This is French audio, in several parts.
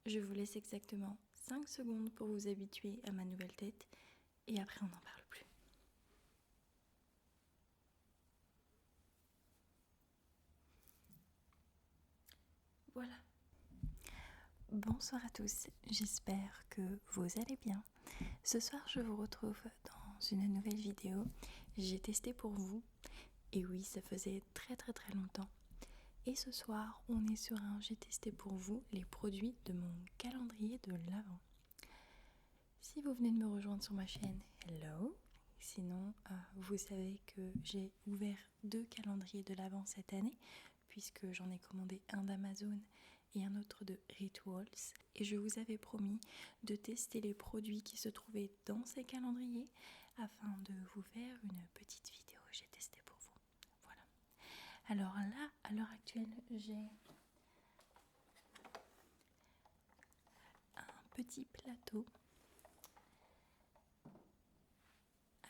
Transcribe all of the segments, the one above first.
Je vous laisse exactement 5 secondes pour vous habituer à ma nouvelle tête et après on n'en parle plus. Voilà. Bonsoir à tous, j'espère que vous allez bien. Ce soir je vous retrouve dans une nouvelle vidéo. J'ai testé pour vous et oui, ça faisait très longtemps. Et ce soir on est sur un j'ai testé pour vous les produits de mon calendrier de l'Avent. Si vous venez de me rejoindre sur ma chaîne, hello. Sinon, vous savez que j'ai ouvert 2 calendriers de l'Avent cette année, puisque j'en ai commandé un d'Amazon et un autre de Rituals. Et je vous avais promis de tester les produits qui se trouvaient dans ces calendriers afin de vous faire une petite vidéo j'ai testé pour vous. Voilà. Alors là, à l'heure actuelle, j'ai un petit plateau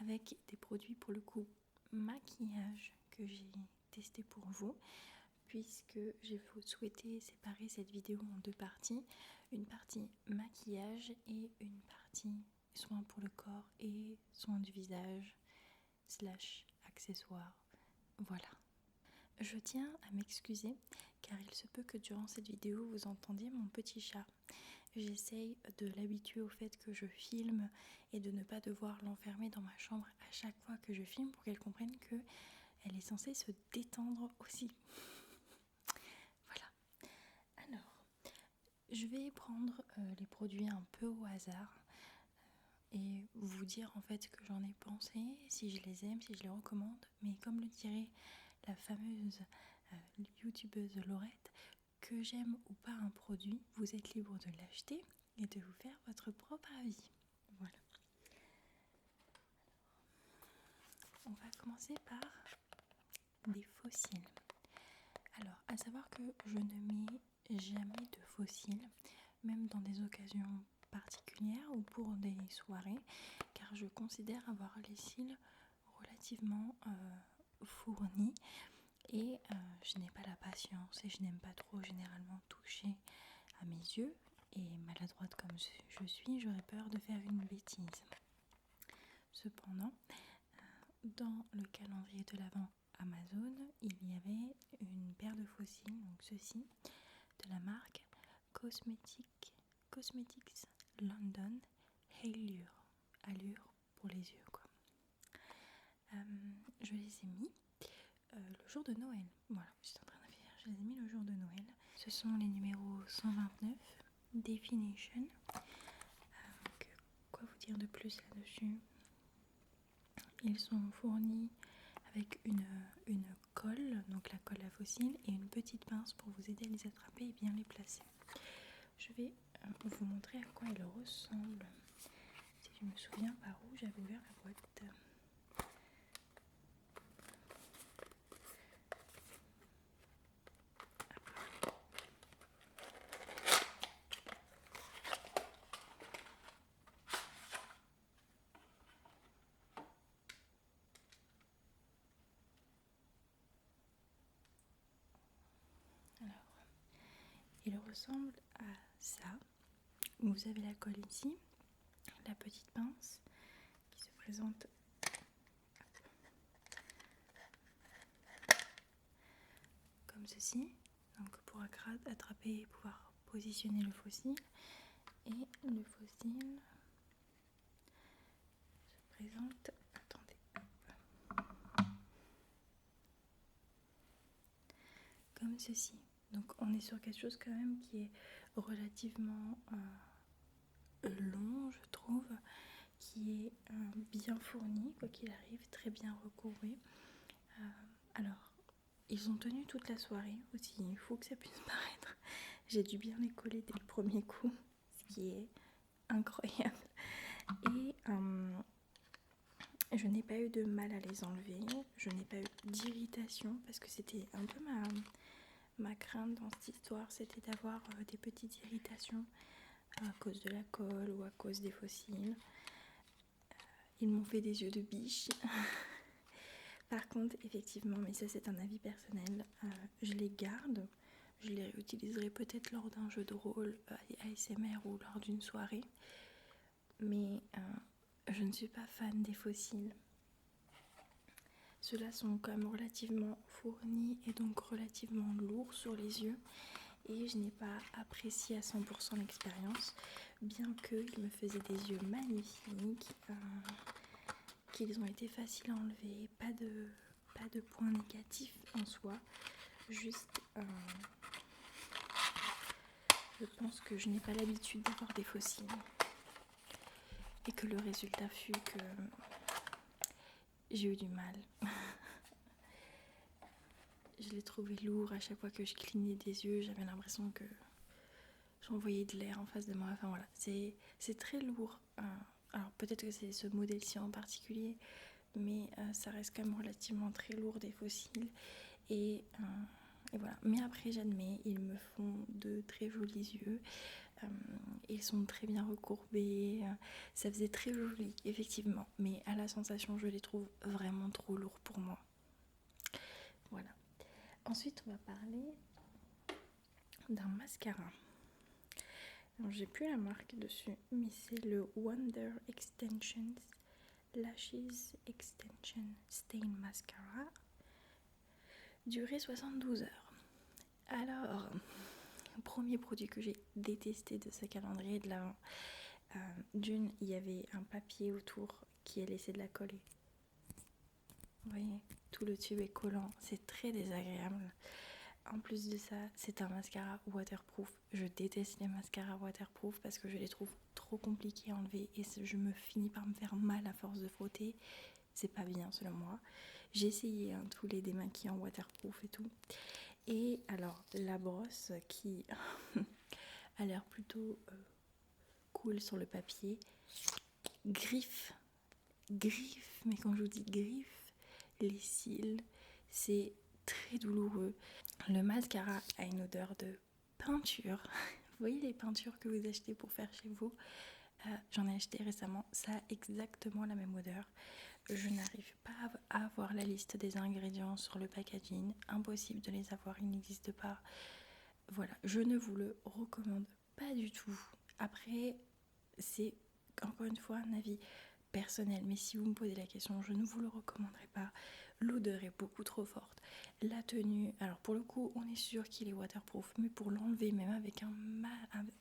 avec des produits pour le coup maquillage que j'ai testé pour vous, puisque j'ai souhaité séparer cette vidéo en 2 parties, une partie maquillage et une partie soins pour le corps et soins du visage / accessoires. Voilà. Je tiens à m'excuser car il se peut que durant cette vidéo vous entendiez mon petit chat. J'essaye de l'habituer au fait que je filme et de ne pas devoir l'enfermer dans ma chambre à chaque fois que je filme pour qu'elle comprenne que elle est censée se détendre aussi. Voilà. Alors, je vais prendre les produits un peu au hasard et vous dire en fait ce que j'en ai pensé, si je les aime, si je les recommande. Mais comme le dirait la fameuse youtubeuse Laurette, que j'aime ou pas un produit, vous êtes libre de l'acheter et de vous faire votre propre avis. Voilà. On va commencer par des fossiles. Alors, à savoir que je ne mets jamais de fossiles, même dans des occasions particulières ou pour des soirées, car je considère avoir les cils relativement fournis et je n'ai pas la patience et je n'aime pas trop généralement toucher à mes yeux, et maladroite comme je suis, j'aurais peur de faire une bêtise. Cependant, dans le calendrier de l'Avent Amazon, il y avait une paire de faux cils, donc ceci, de la marque Cosmetics London Allure pour les yeux quoi. Je les ai mis le jour de Noël. Voilà, j'étais en train de faire. Je les ai mis le jour de Noël. Ce sont les numéros 129 Definition. Quoi vous dire de plus là-dessus? Ils sont fournis avec une colle, donc la colle à fossiles, et une petite pince pour vous aider à les attraper et bien les placer. Je vais vous montrer à quoi ils ressemblent. Si je me souviens par où j'avais ouvert la boîte. Alors, il ressemble à ça. Vous avez la colle ici, la petite pince qui se présente comme ceci, donc pour attraper et pouvoir positionner le fossile. Et le fossile se présente, attendez, comme ceci. Donc on est sur quelque chose quand même qui est relativement long, je trouve, qui est bien fourni, quoi qu'il arrive, très bien recouvré. Alors, ils ont tenu toute la soirée, aussi il faut que ça puisse paraître. J'ai dû bien les coller dès le premier coup, ce qui est incroyable. Et je n'ai pas eu de mal à les enlever, je n'ai pas eu d'irritation, parce que c'était un peu ma crainte dans cette histoire, c'était d'avoir des petites irritations à cause de la colle ou à cause des fossiles. Ils m'ont fait des yeux de biche. Par contre, effectivement, mais ça c'est un avis personnel, je les garde. Je les réutiliserai peut-être lors d'un jeu de rôle ASMR ou lors d'une soirée. Mais je ne suis pas fan des fossiles. Ceux-là sont quand même relativement fournis et donc relativement lourds sur les yeux. Et je n'ai pas apprécié à 100% l'expérience, bien qu'ils me faisaient des yeux magnifiques, qu'ils ont été faciles à enlever, pas de points négatifs en soi, juste je pense que je n'ai pas l'habitude d'avoir des fossiles et que le résultat fut que j'ai eu du mal. Je l'ai trouvé lourd à chaque fois que je clignais des yeux, j'avais l'impression que j'envoyais de l'air en face de moi. Enfin voilà, c'est très lourd. Alors peut-être que c'est ce modèle-ci en particulier, mais ça reste quand même relativement très lourd des fossiles. Et voilà. Mais après, j'admets, ils me font de très jolis yeux. Ils sont très bien recourbés. Ça faisait très joli, effectivement. Mais à la sensation, je les trouve vraiment trop lourds pour moi. Voilà. Ensuite, on va parler d'un mascara. J'ai plus la marque dessus, mais c'est le Wonder Extensions Lashes Extension Stain Mascara, durée 72 heures. Alors, premier produit que j'ai détesté de ce calendrier de l'Avent, d'une, il y avait un papier autour qui a laissé de la colle. Vous voyez, tout le tube est collant, c'est très désagréable. En plus de ça, c'est un mascara waterproof. Je déteste les mascaras waterproof parce que je les trouve trop compliqués à enlever et je me finis par me faire mal à force de frotter. C'est pas bien selon moi. J'ai essayé tous les démaquillants waterproof et tout. Et alors, la brosse qui a l'air plutôt cool sur le papier, griffe, mais quand je vous dis griffe, les cils, c'est très douloureux. Le mascara a une odeur de peinture. Vous voyez les peintures que vous achetez pour faire chez vous? J'en ai acheté récemment, ça a exactement la même odeur. Je n'arrive pas à avoir la liste des ingrédients sur le packaging, impossible de les avoir, ils n'existent pas. Voilà, je ne vous le recommande pas du tout. Après, c'est encore une fois un avis personnel, mais si vous me posez la question, je ne vous le recommanderai pas. L'odeur est beaucoup trop forte. La tenue, alors pour le coup, on est sûr qu'il est waterproof, mais pour l'enlever, même avec un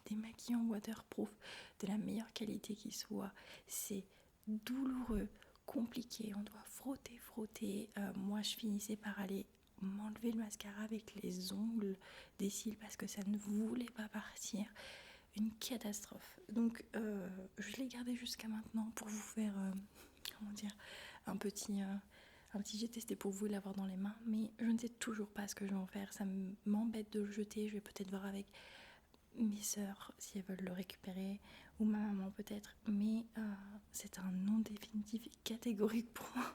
démaquillant waterproof de la meilleure qualité qui soit, c'est douloureux, compliqué. On doit frotter. Moi, je finissais par aller m'enlever le mascara avec les ongles des cils parce que ça ne voulait pas partir. Une catastrophe. Donc je l'ai gardé jusqu'à maintenant pour vous faire un petit j'ai testé pour vous l'avoir dans les mains, mais je ne sais toujours pas ce que je vais en faire. Ça m'embête de le jeter. Je vais peut-être voir avec mes sœurs si elles veulent le récupérer, ou ma maman peut-être, mais c'est un non définitif et catégorique pour moi.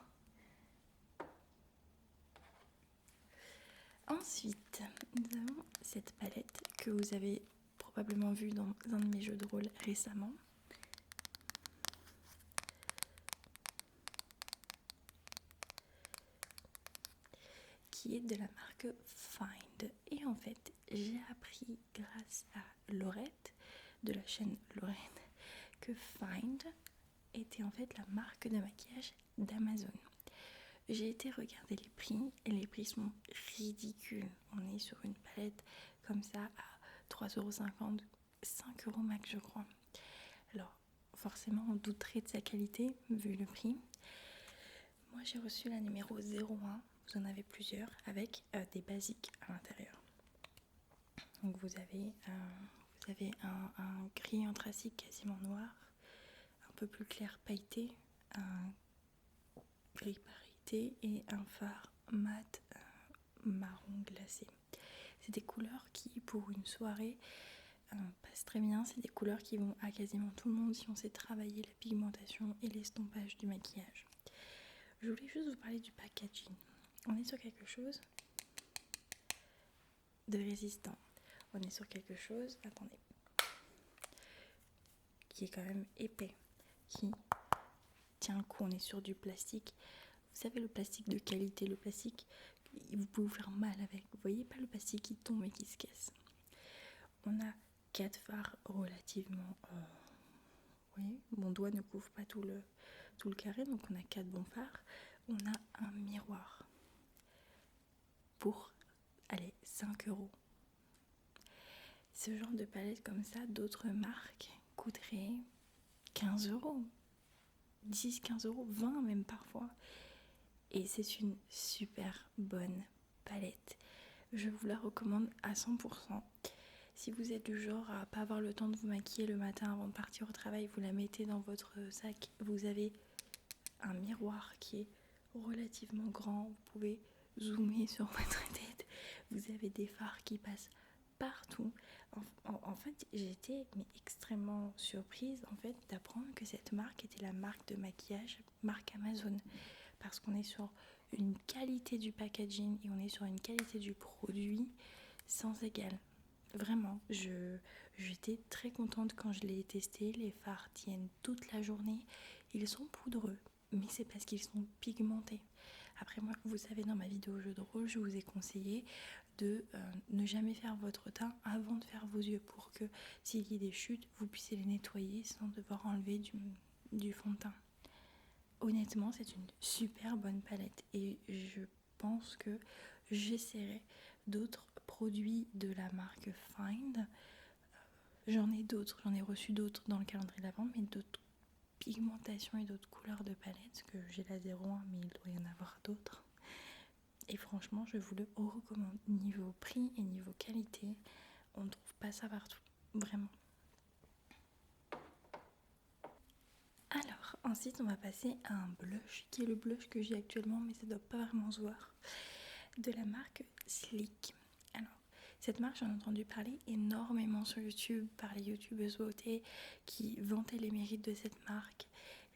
Ensuite, nous avons cette palette que vous avez probablement vue dans un de mes jeux de rôle récemment. Qui est de la marque Find. Et en fait, j'ai appris grâce à Laurette, de la chaîne Laurette, que Find était en fait la marque de maquillage d'Amazon. J'ai été regarder les prix et les prix sont ridicules. On est sur une palette comme ça à 3,50€, 5€ max je crois. Alors forcément on douterait de sa qualité vu le prix. Moi j'ai reçu la numéro 01, vous en avez plusieurs avec des basiques à l'intérieur. Donc vous avez un gris anthracite quasiment noir, un peu plus clair pailleté, un gris pailleté et un phare mat marron glacé. C'est des couleurs qui pour une soirée passent très bien, c'est des couleurs qui vont à quasiment tout le monde si on sait travailler la pigmentation et l'estompage du maquillage. Je voulais juste vous parler du packaging. On est sur quelque chose de résistant. On est sur quelque chose, attendez, qui est quand même épais, qui tient le coup. On est sur du plastique. Vous savez, le plastique de qualité, le plastique vous pouvez vous faire mal avec. Vous voyez pas le plastique qui tombe et qui se casse. On a 4 fards relativement... oui, mon doigt ne couvre pas tout le carré, donc on a 4 bons fards. On a un miroir pour, allez, 5 €. Ce genre de palette comme ça, d'autres marques coûteraient 15 €, 10, 15 €, 20 même parfois. Et c'est une super bonne palette. Je vous la recommande à 100%. Si vous êtes du genre à pas avoir le temps de vous maquiller le matin avant de partir au travail, vous la mettez dans votre sac. Vous avez un miroir qui est relativement grand. Vous pouvez zoomer sur votre tête. Vous avez des fards qui passent partout. En fait, j'ai été extrêmement surprise d'apprendre que cette marque était la marque de maquillage, marque Amazon. Parce qu'on est sur une qualité du packaging et on est sur une qualité du produit sans égal. Vraiment, j'étais très contente quand je l'ai testé. Les fards tiennent toute la journée. Ils sont poudreux, mais c'est parce qu'ils sont pigmentés. Après moi, vous savez, dans ma vidéo jeu de rôle, je vous ai conseillé de ne jamais faire votre teint avant de faire vos yeux pour que s'il y a des chutes, vous puissiez les nettoyer sans devoir enlever du fond de teint. Honnêtement, c'est une super bonne palette et je pense que j'essaierai d'autres produits de la marque Find. J'en ai reçu d'autres dans le calendrier de la vente, mais d'autres pigmentations et d'autres couleurs de palette, parce que j'ai la 01, mais il doit y en avoir d'autres. Et franchement, je vous le recommande. Niveau prix et niveau qualité, on ne trouve pas ça partout, vraiment. Alors, ensuite, on va passer à un blush, qui est le blush que j'ai actuellement, mais ça ne doit pas vraiment se voir, de la marque Sleek. Alors, cette marque, j'en ai entendu parler énormément sur YouTube par les youtubeuses beauté qui vantaient les mérites de cette marque,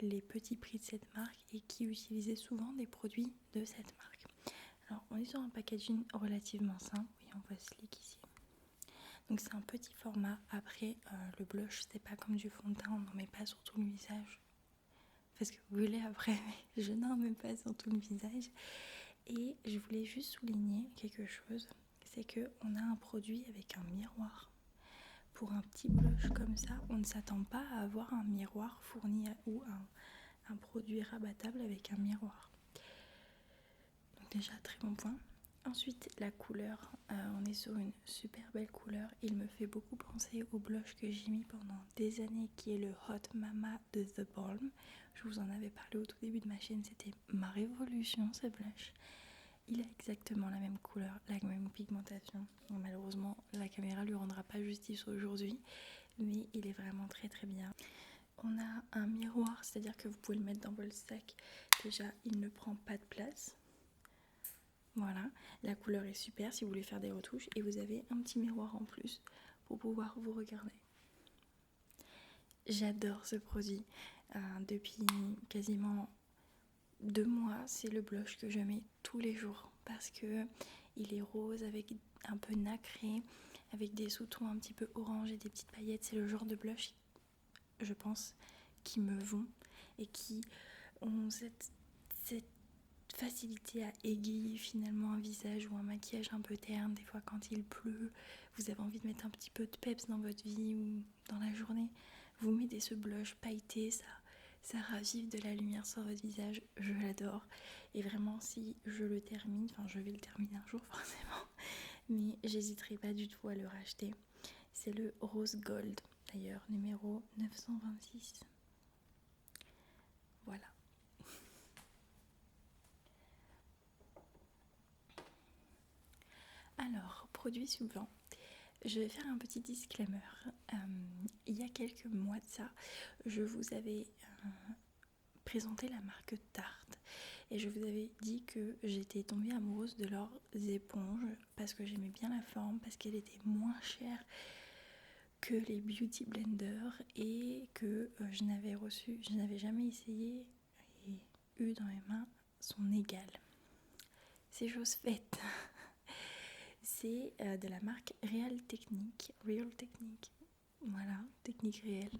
les petits prix de cette marque et qui utilisaient souvent des produits de cette marque. Alors, on est sur un packaging relativement simple. Oui, on voit Sleek ici. Donc, c'est un petit format. Après, le blush, c'est pas comme du fond de teint, on n'en met pas sur tout le visage. Parce que vous voulez après, mais je n'en mets pas sur tout le visage. Et je voulais juste souligner quelque chose, c'est qu'on a un produit avec un miroir. Pour un petit blush comme ça, on ne s'attend pas à avoir un miroir fourni ou un produit rabattable avec un miroir. Donc déjà, très bon point. Ensuite, la couleur, on est sur une super belle couleur. Il me fait beaucoup penser au blush que j'ai mis pendant des années, qui est le Hot Mama de The Balm. Je vous en avais parlé au tout début de ma chaîne, c'était ma révolution ce blush. Il a exactement la même couleur, la même pigmentation. Malheureusement, la caméra lui rendra pas justice aujourd'hui, mais il est vraiment très très bien. On a un miroir, c'est-à-dire que vous pouvez le mettre dans votre sac. Déjà, il ne prend pas de place. Voilà, la couleur est super si vous voulez faire des retouches et vous avez un petit miroir en plus pour pouvoir vous regarder. J'adore ce produit. Depuis quasiment 2 mois, c'est le blush que je mets tous les jours parce que il est rose avec un peu nacré, avec des sous-tons un petit peu orange et des petites paillettes. C'est le genre de blush, je pense, qui me vont et qui ont cette facilité à égayer finalement un visage ou un maquillage un peu terne. Des fois quand il pleut, vous avez envie de mettre un petit peu de peps dans votre vie ou dans la journée, vous mettez ce blush pailleté, ça ravive de la lumière sur votre visage. Je l'adore et vraiment si je le termine, enfin je vais le terminer un jour forcément, mais j'hésiterai pas du tout à le racheter. C'est le Rose Gold d'ailleurs, numéro 926. Voilà. Alors, produit suivant. Je vais faire un petit disclaimer. Il y a quelques mois de ça, je vous avais présenté la marque Tarte et je vous avais dit que j'étais tombée amoureuse de leurs éponges parce que j'aimais bien la forme, parce qu'elle était moins chère que les Beauty Blender et que je n'avais jamais essayé et eu dans mes mains son égal. C'est chose faite. C'est de la marque Real Technique. Voilà, technique réelle.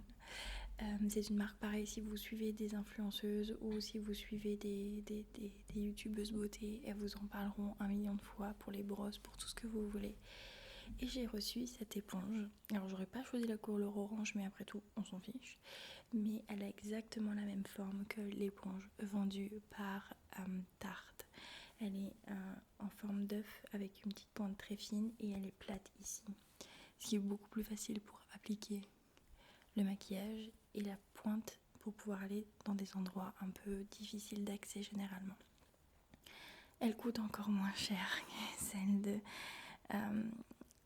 C'est une marque pareil, si vous suivez des influenceuses ou si vous suivez des youtubeuses beauté, elles vous en parleront 1 million de fois pour les brosses, pour tout ce que vous voulez. Et j'ai reçu cette éponge. Alors j'aurais pas choisi la couleur orange, mais après tout on s'en fiche. Mais elle a exactement la même forme que l'éponge vendue par Tarte. Elle est en forme d'œuf avec une petite pointe très fine et elle est plate ici. Ce qui est beaucoup plus facile pour appliquer le maquillage et la pointe pour pouvoir aller dans des endroits un peu difficiles d'accès généralement. Elle coûte encore moins cher que celle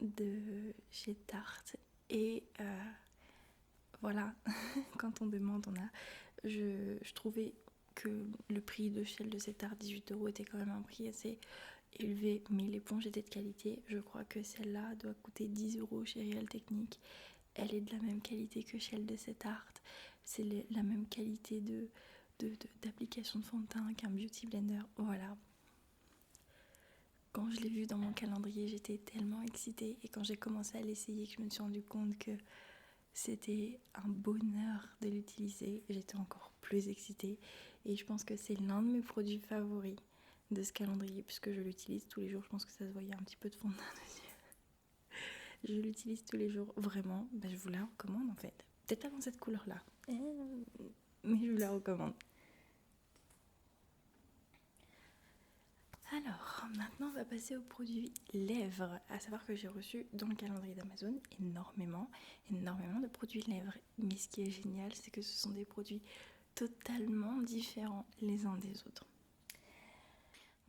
de chez Tarte et voilà, quand on demande, je trouvais que le prix de celle de cette Tarte, 18 € était quand même un prix assez élevé, mais l'éponge était de qualité. Je crois que celle-là doit coûter 10 € chez Real Technique. Elle est de la même qualité que celle de cette Tarte. C'est la même qualité d'application de fond de teint qu'un Beauty Blender. Voilà. Quand je l'ai vue dans mon calendrier, j'étais tellement excitée. Et quand j'ai commencé à l'essayer, que je me suis rendu compte que c'était un bonheur de l'utiliser, j'étais encore plus excitée. Et je pense que c'est l'un de mes produits favoris de ce calendrier, puisque je l'utilise tous les jours. Je pense que ça se voyait un petit peu de fond de teint dessus. Je l'utilise tous les jours, vraiment. Je vous la recommande en fait. Peut-être pas dans cette couleur-là, mais je vous la recommande. Alors, maintenant on va passer aux produits lèvres. À savoir que j'ai reçu dans le calendrier d'Amazon énormément de produits lèvres. Mais ce qui est génial, c'est que ce sont des produits totalement différents les uns des autres.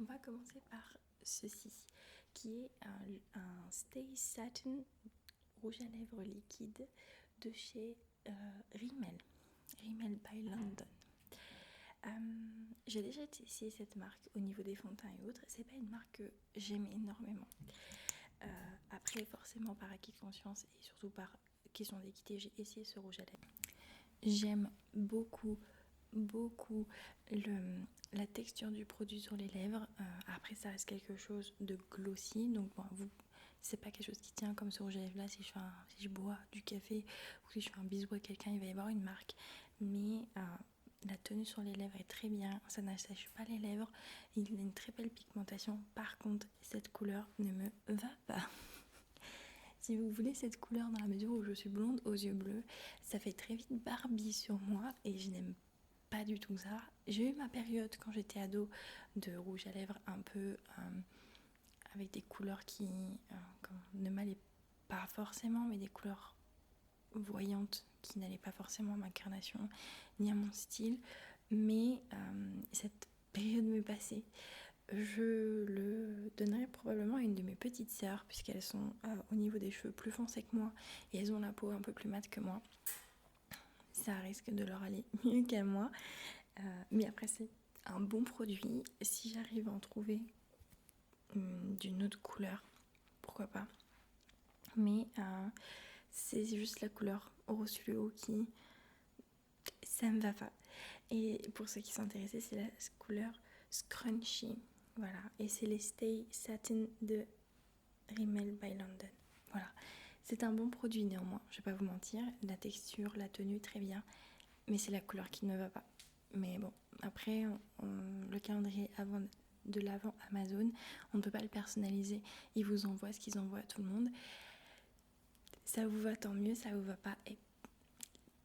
On va commencer par ceci, qui est un Stay Satin rouge à lèvres liquide de chez Rimmel by London. J'ai déjà essayé cette marque au niveau des fonds de teint et autres. C'est pas une marque que j'aime énormément. Après, forcément par acquis de conscience et surtout par question d'équité, j'ai essayé ce rouge à lèvres. J'aime beaucoup la texture du produit sur les lèvres. Après, ça reste quelque chose de glossy, donc bon, c'est pas quelque chose qui tient comme ce rouge à lèvres là. Si je bois du café ou si je fais un bisou à quelqu'un, il va y avoir une marque, mais la tenue sur les lèvres est très bien, ça n'assèche pas les lèvres, il a une très belle pigmentation. Par contre, cette couleur ne me va pas. Si vous voulez cette couleur, dans la mesure où je suis blonde aux yeux bleus, ça fait très vite Barbie sur moi et je n'aime pas du tout ça. J'ai eu ma période quand j'étais ado de rouge à lèvres un peu avec des couleurs qui ne m'allaient pas forcément, mais des couleurs voyantes qui n'allaient pas forcément à ma carnation ni à mon style. Mais cette période m'est passée. Je le donnerai probablement à une de mes petites sœurs, puisqu'elles sont au niveau des cheveux plus foncés que moi et elles ont la peau un peu plus mate que moi. Ça risque de leur aller mieux qu'à moi, mais après c'est un bon produit. Si j'arrive à en trouver d'une autre couleur, pourquoi pas, mais c'est juste la couleur rose fluo qui ça me va pas. Et pour ceux qui sont intéressés, c'est la couleur Scrunchy, voilà, et c'est les Stay Satin de Rimmel by London. Voilà, c'est un bon produit néanmoins, je vais pas vous mentir, la texture, la tenue très bien, mais c'est la couleur qui ne me va pas. Mais bon, après le calendrier de l'avant Amazon, on ne peut pas le personnaliser, ils vous envoient ce qu'ils envoient à tout le monde. Ça vous va, tant mieux, ça vous va pas, et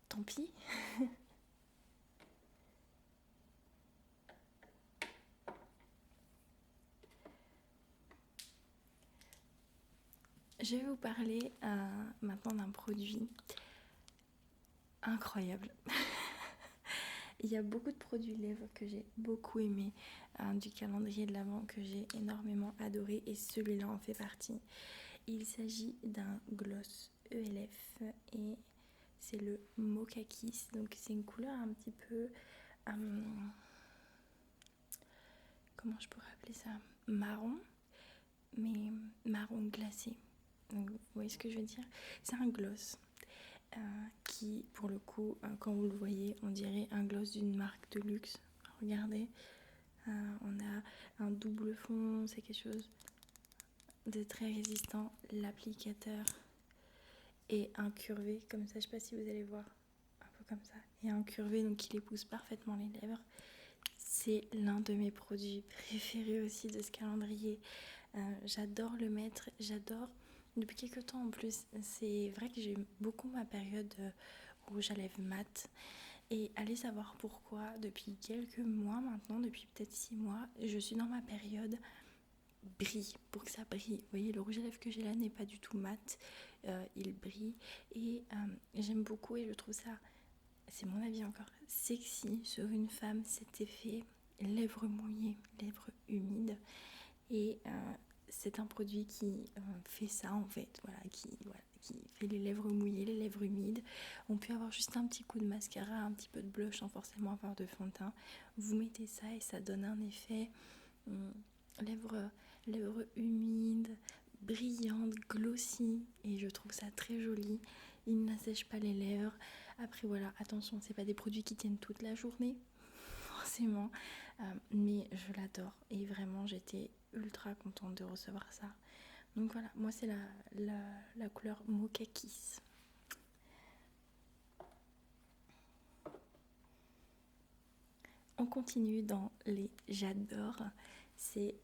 tant pis. Je vais vous parler maintenant d'un produit incroyable. Il y a beaucoup de produits lèvres que j'ai beaucoup aimé, du calendrier de l'Avent que j'ai énormément adoré, et celui-là en fait partie. Il s'agit d'un gloss ELF et c'est le Mocha Kiss. Donc c'est une couleur un petit peu comment je pourrais appeler ça, marron, mais marron glacé. Donc, vous voyez ce que je veux dire, c'est un gloss qui pour le coup quand vous le voyez on dirait un gloss d'une marque de luxe. Regardez, on a un double fond, c'est quelque chose de très résistant. L'applicateur est incurvé comme ça, je sais pas si vous allez voir, un peu comme ça et incurvé, donc il épouse parfaitement les lèvres. C'est l'un de mes produits préférés aussi de ce calendrier. J'adore le mettre, j'adore depuis quelques temps en plus. C'est vrai que j'ai eu beaucoup ma période rouge à lèvres mat. Et allez savoir pourquoi, depuis quelques mois maintenant, depuis peut-être 6 mois, je suis dans ma période brille, pour que ça brille. Vous voyez, le rouge à lèvres que j'ai là n'est pas du tout mat, il brille. Et j'aime beaucoup et je trouve ça, c'est mon avis encore, sexy sur une femme, cet effet lèvres mouillées, lèvres humides. Et c'est un produit qui fait ça en fait, qui fait les lèvres mouillées, les lèvres humides. On peut avoir juste un petit coup de mascara, un petit peu de blush sans forcément avoir de fond de teint. Vous mettez ça et ça donne un effet lèvres humides, brillantes, glossy, et je trouve ça très joli. Il n'assèche pas les lèvres. Après voilà, attention, c'est pas des produits qui tiennent toute la journée forcément, mais je l'adore et vraiment j'étais ultra contente de recevoir ça. Donc voilà, moi c'est la couleur Mocha Kiss. On continue dans les j'adore. C'est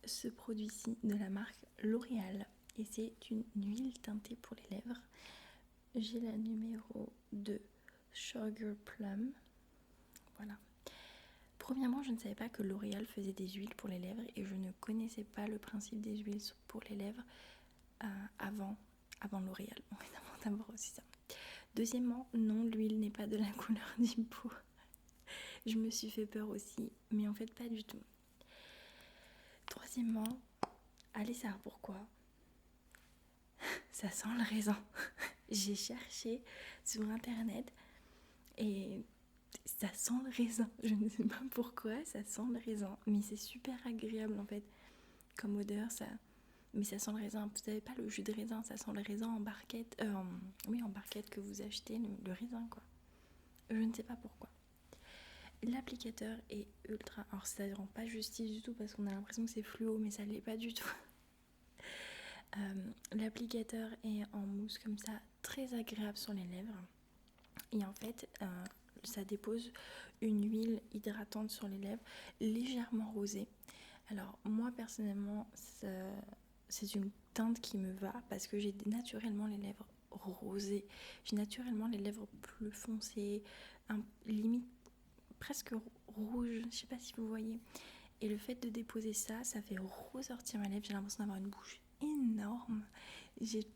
ce produit-ci de la marque L'Oréal et c'est une huile teintée pour les lèvres. J'ai la numéro 2 Sugar Plum. Voilà. Premièrement, je ne savais pas que L'Oréal faisait des huiles pour les lèvres et je ne connaissais pas le principe des huiles pour les lèvres avant L'Oréal. Avant d'avoir aussi ça. Deuxièmement, non, l'huile n'est pas de la couleur du pot. Je me suis fait peur aussi, mais en fait pas du tout. Troisièmement, allez savoir pourquoi. Ça sent le raisin. J'ai cherché sur internet et ça sent le raisin. Je ne sais pas pourquoi, ça sent le raisin. Mais c'est super agréable en fait. Comme odeur, ça. Mais ça sent le raisin. Vous savez pas le jus de raisin, ça sent le raisin en barquette. En barquette que vous achetez, le raisin quoi. Je ne sais pas pourquoi. L'applicateur est ultra. Alors ça ne rend pas justice du tout parce qu'on a l'impression que c'est fluo, mais ça ne l'est pas du tout. L'applicateur est en mousse comme ça, très agréable sur les lèvres. Et en fait, ça dépose une huile hydratante sur les lèvres, légèrement rosée. Alors moi personnellement, c'est une teinte qui me va parce que j'ai naturellement les lèvres rosées. J'ai naturellement les lèvres plus foncées, limite presque rouge, je sais pas si vous voyez. Et le fait de déposer ça, ça fait ressortir ma lèvre. J'ai l'impression d'avoir une bouche énorme. J'ai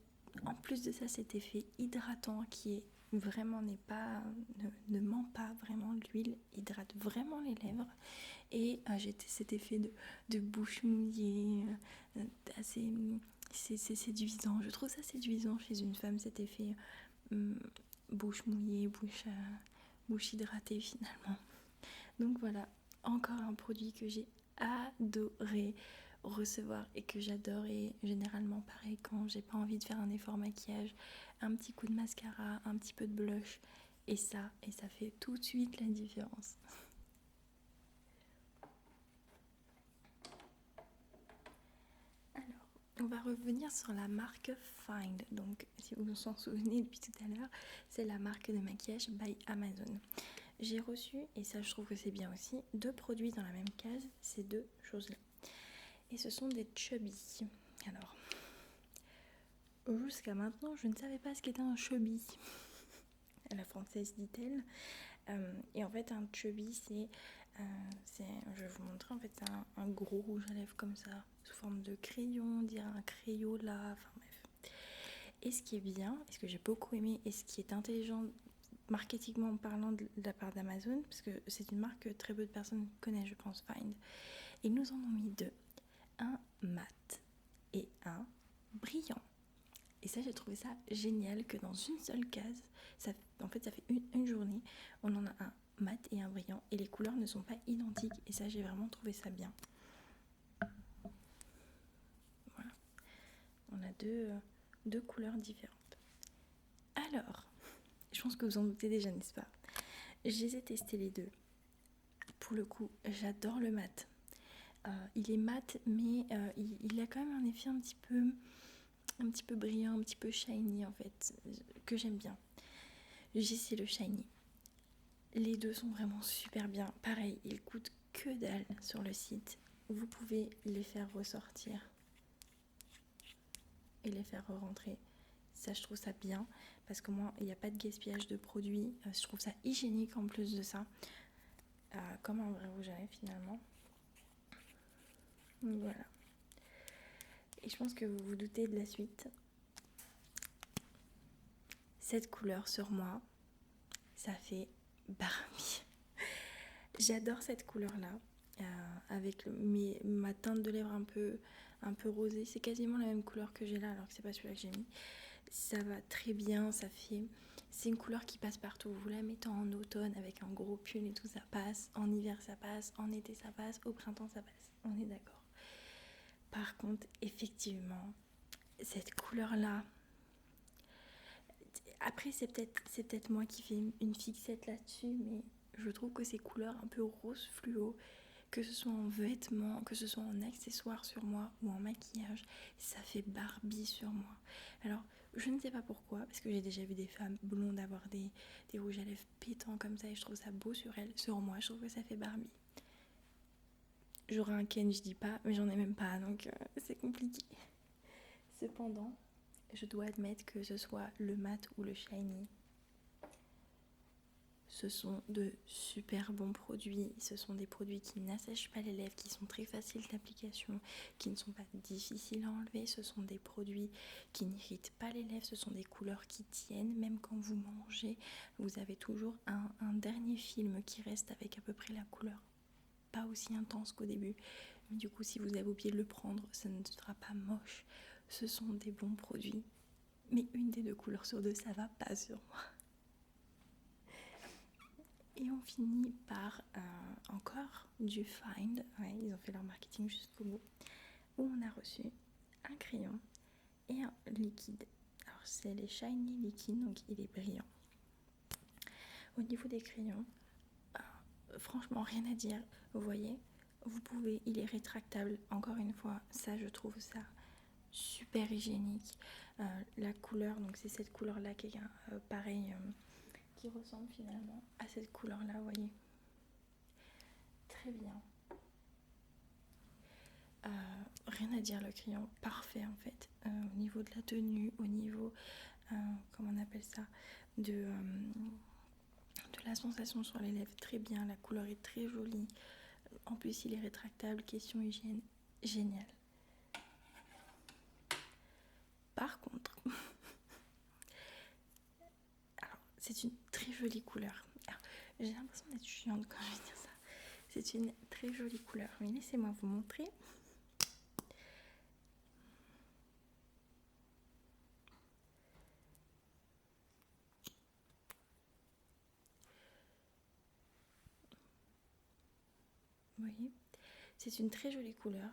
en plus de ça cet effet hydratant qui est vraiment ne ment pas vraiment. L'huile hydrate vraiment les lèvres. Et j'ai cet effet de bouche mouillée, assez, c'est séduisant. Je trouve ça séduisant chez une femme, cet effet bouche mouillée, bouche hydratée finalement. Donc voilà, encore un produit que j'ai adoré recevoir et que j'adore. Et généralement pareil, quand j'ai pas envie de faire un effort maquillage, un petit coup de mascara, un petit peu de blush et ça fait tout de suite la différence. Alors, on va revenir sur la marque Find. Donc si vous vous en souvenez depuis tout à l'heure, c'est la marque de maquillage by Amazon. J'ai reçu, et ça je trouve que c'est bien aussi, 2 produits dans la même case, ces 2 choses-là. Et ce sont des chubby. Alors, jusqu'à maintenant, je ne savais pas ce qu'était un chubby. À la française, dit-elle. Et en fait, un chubby, je vais vous montrer, en fait, c'est un gros rouge à lèvres comme ça, sous forme de crayon, on dirait un Crayola, enfin bref. Et ce qui est bien, et ce que j'ai beaucoup aimé, et ce qui est intelligent marketingment parlant de la part d'Amazon, parce que c'est une marque que très peu de personnes connaissent, je pense, Find. Ils nous en ont mis 2, un mat et un brillant. Et ça, j'ai trouvé ça génial que dans une seule case, ça fait une journée, on en a un mat et un brillant, et les couleurs ne sont pas identiques, et ça, j'ai vraiment trouvé ça bien. Voilà, on a deux couleurs différentes. Alors, je pense que vous en doutez déjà, n'est-ce pas? Je les ai testés les 2. Pour le coup, j'adore le mat. Il est mat, mais il a quand même un effet un petit peu brillant, un petit peu shiny en fait, que j'aime bien. J'ai c'est le shiny. Les deux sont vraiment super bien. Pareil, ils coûtent que dalle sur le site. Vous pouvez les faire ressortir et les faire re-rentrer. Ça, je trouve ça bien parce qu'au moins, il n'y a pas de gaspillage de produits. Je trouve ça hygiénique en plus de ça. Comme un vrai rouge à lèvres finalement. Donc voilà. Et je pense que vous vous doutez de la suite. Cette couleur sur moi, ça fait Barbie. J'adore cette couleur-là. Avec ma teinte de lèvres un peu rosée. C'est quasiment la même couleur que j'ai là, alors que c'est pas celui-là que j'ai mis. Ça va très bien, c'est une couleur qui passe partout. Vous la mettez en automne avec un gros pull et tout, ça passe. En hiver, ça passe. En été, ça passe. Au printemps, ça passe. On est d'accord. Par contre, effectivement, cette couleur-là... Après, c'est peut-être moi qui fais une fixette là-dessus, mais je trouve que ces couleurs un peu rose fluo, que ce soit en vêtements, que ce soit en accessoires sur moi ou en maquillage, ça fait Barbie sur moi. Alors, je ne sais pas pourquoi, parce que j'ai déjà vu des femmes blondes avoir des rouges à lèvres pétants comme ça et je trouve ça beau sur elles. Sur moi, je trouve que ça fait Barbie. J'aurais un Ken, je dis pas, mais j'en ai même pas, donc c'est compliqué. Cependant, je dois admettre que ce soit le mat ou le shiny, ce sont de super bons produits. Ce sont des produits qui n'assèchent pas les lèvres, qui sont très faciles d'application, qui ne sont pas difficiles à enlever. Ce sont des produits qui n'irritent pas les lèvres. Ce sont des couleurs qui tiennent. Même quand vous mangez, vous avez toujours un dernier film qui reste avec à peu près la couleur. Pas aussi intense qu'au début. Mais du coup, si vous avez oublié de le prendre, ça ne sera pas moche. Ce sont des bons produits. Mais une des deux couleurs sur deux, ça va pas sur moi. Et on finit par encore du Find. Ouais, ils ont fait leur marketing jusqu'au bout. Où on a reçu un crayon et un liquide. Alors c'est les Shiny Liquid, donc il est brillant. Au niveau des crayons, franchement rien à dire. Vous voyez, il est rétractable. Encore une fois, ça je trouve ça super hygiénique. La couleur, donc c'est cette couleur là qui est pareil, qui ressemble finalement à cette couleur là, vous voyez. Très bien. Rien à dire, le crayon parfait en fait, au niveau de la tenue, au niveau comment on appelle ça, de la sensation sur les lèvres, très bien. La couleur est très jolie, en plus il est rétractable, question hygiène, génial. Par contre alors c'est une très jolie couleur. Alors, j'ai l'impression d'être chiante quand je vais dire ça. C'est une très jolie couleur, mais laissez-moi vous montrer. Vous voyez, c'est une très jolie couleur.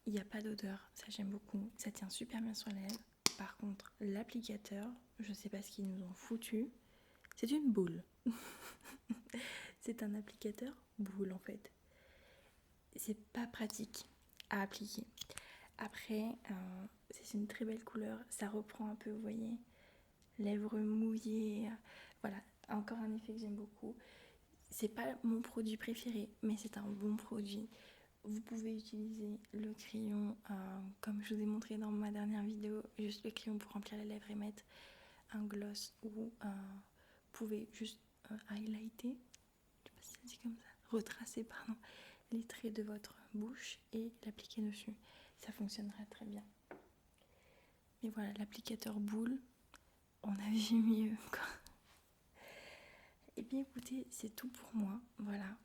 Il n'y a pas d'odeur, ça j'aime beaucoup. Ça tient super bien sur les lèvres. Par contre, l'applicateur, je sais pas ce qu'ils nous ont foutu. C'est une boule. C'est un applicateur boule en fait. C'est pas pratique à appliquer. Après, c'est une très belle couleur. Ça reprend un peu, vous voyez, lèvres mouillées. Voilà, encore un effet que j'aime beaucoup. C'est pas mon produit préféré, mais c'est un bon produit. Vous pouvez utiliser le crayon, comme je vous ai montré dans ma dernière vidéo, juste le crayon pour remplir les lèvres et mettre un gloss, ou vous pouvez juste highlighter, je sais pas si ça dit comme ça, retracer pardon, les traits de votre bouche et l'appliquer dessus. Ça fonctionnera très bien. Mais voilà, l'applicateur boule, on a vu mieux quoi. Et bien écoutez, c'est tout pour moi, voilà,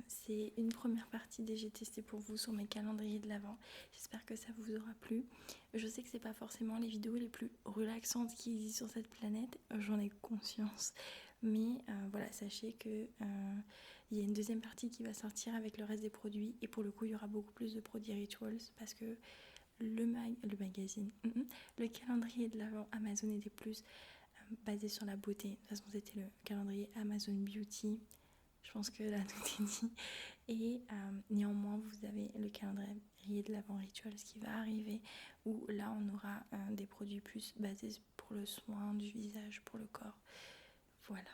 c'est une première partie des j'ai testé pour vous sur mes calendriers de l'Avent. J'espère que ça vous aura plu. Je sais que c'est pas forcément les vidéos les plus relaxantes qui existent sur cette planète, j'en ai conscience, mais voilà, sachez que il y a une deuxième partie qui va sortir avec le reste des produits, et pour le coup il y aura beaucoup plus de produits Rituals parce que le magazine, le calendrier de l'Avent Amazon était plus basé sur la beauté. De toute façon, c'était le calendrier Amazon Beauty. Je pense que là, tout est dit. Et néanmoins, vous avez le calendrier de l'Avent Rituals qui va arriver, où là, on aura des produits plus basés pour le soin du visage, pour le corps. Voilà.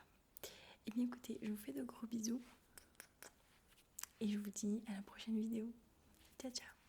Et bien écoutez, je vous fais de gros bisous et je vous dis à la prochaine vidéo. Ciao ciao.